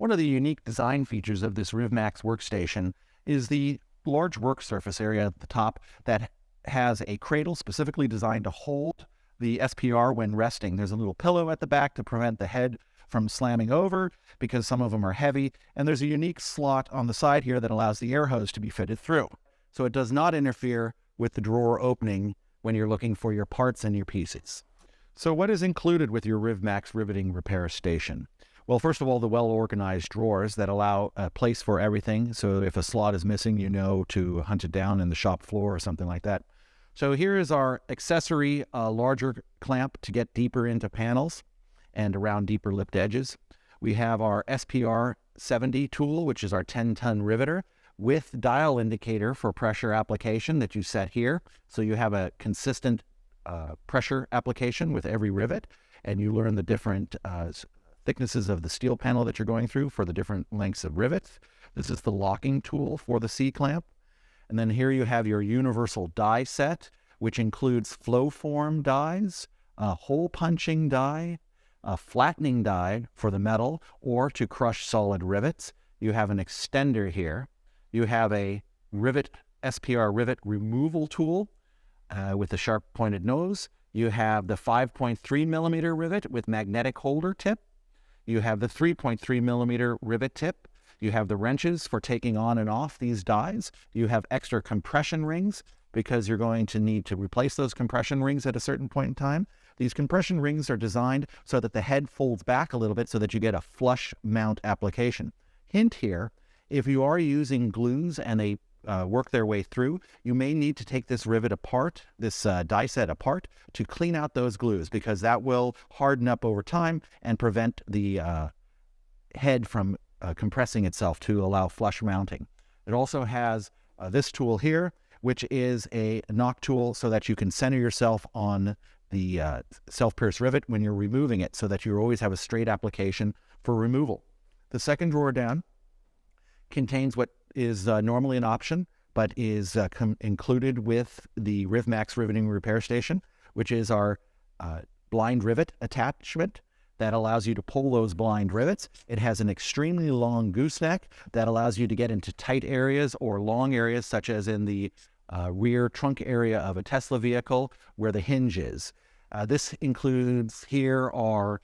One of the unique design features of this RIVMAX workstation is the large work surface area at the top that has a cradle specifically designed to hold the SPR when resting. There's a little pillow at the back to prevent the head from slamming over because some of them are heavy, and there's a unique slot on the side here that allows the air hose to be fitted through. So it does not interfere with the drawer opening when you're looking for your parts and your pieces. So what is included with your RIVMAX riveting repair station? Well, first of all, the well-organized drawers that allow a place for everything. So if a slot is missing, you know to hunt it down in the shop floor or something like that. So here is our accessory larger clamp to get deeper into panels and around deeper lipped edges. We have our SPR70 tool, which is our 10-ton riveter, with dial indicator for pressure application that you set here. So you have a consistent pressure application with every rivet, and you learn the different thicknesses of the steel panel that you're going through for the different lengths of rivets. This is the locking tool for the C-clamp. And then here you have your universal die set, which includes flow form dies, a hole punching die, a flattening die for the metal or to crush solid rivets. You have an extender here. You have a Rivet SPR rivet removal tool with a sharp pointed nose. You have the 5.3 millimeter rivet with magnetic holder tip. You have the 3.3 millimeter rivet tip. You have the wrenches for taking on and off these dies. You have extra compression rings because you're going to need to replace those compression rings at a certain point in time. These compression rings are designed so that the head folds back a little bit so that you get a flush mount application. Hint here, if you are using glues and they work their way through, you may need to take this rivet apart, this die set apart, to clean out those glues because that will harden up over time and prevent the head from compressing itself to allow flush mounting. It also has this tool here, which is a knock tool so that you can center yourself on the self-pierce rivet when you're removing it so that you always have a straight application for removal. The second drawer down contains what is normally an option, but is included with the RIVMAX riveting repair station, which is our blind rivet attachment that allows you to pull those blind rivets. It has an extremely long gooseneck that allows you to get into tight areas or long areas, such as in the rear trunk area of a Tesla vehicle where the hinge is. This includes here our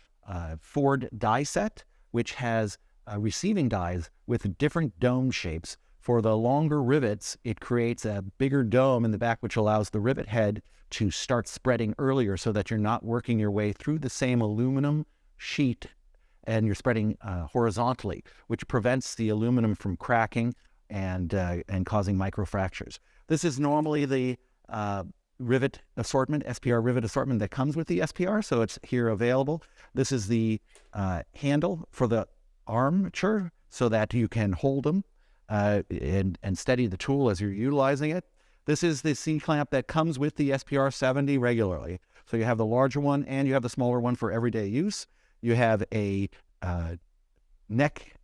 Ford die set, which has receiving dies with different dome shapes. For the longer rivets, it creates a bigger dome in the back, which allows the rivet head to start spreading earlier so that you're not working your way through the same aluminum sheet and you're spreading horizontally, which prevents the aluminum from cracking and causing microfractures. This is normally the Rivet Assortment, SPR Rivet Assortment that comes with the SPR, so it's here available. This is the handle for the armature so that you can hold them and steady the tool as you're utilizing it. This is the C-clamp that comes with the SPR70 regularly. So you have the larger one and you have the smaller one for everyday use. You have a neck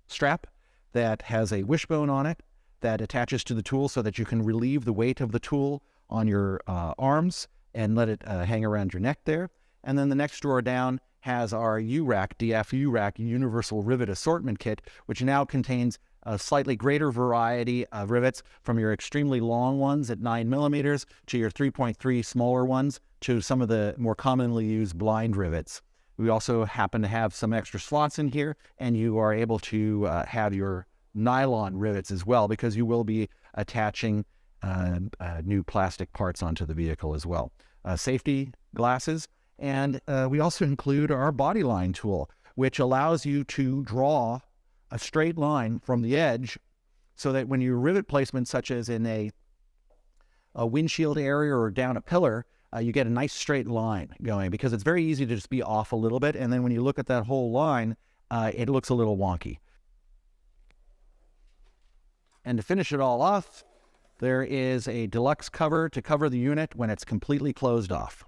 strap that has a wishbone on it that attaches to the tool so that you can relieve the weight of the tool on your arms and let it hang around your neck there. And then the next drawer down has our URAC, DF-URAC Universal Rivet Assortment Kit, which now contains a slightly greater variety of rivets from your extremely long ones at 9 millimeters to your 3.3 smaller ones to some of the more commonly used blind rivets. We also happen to have some extra slots in here, and you are able to have your nylon rivets as well because you will be attaching new plastic parts onto the vehicle as well. Safety glasses. And we also include our body line tool, which allows you to draw a straight line from the edge so that when you rivet placement, such as in a windshield area or down a pillar, you get a nice straight line going because it's very easy to just be off a little bit. And then when you look at that whole line, it looks a little wonky. And to finish it all off, there is a deluxe cover to cover the unit when it's completely closed off.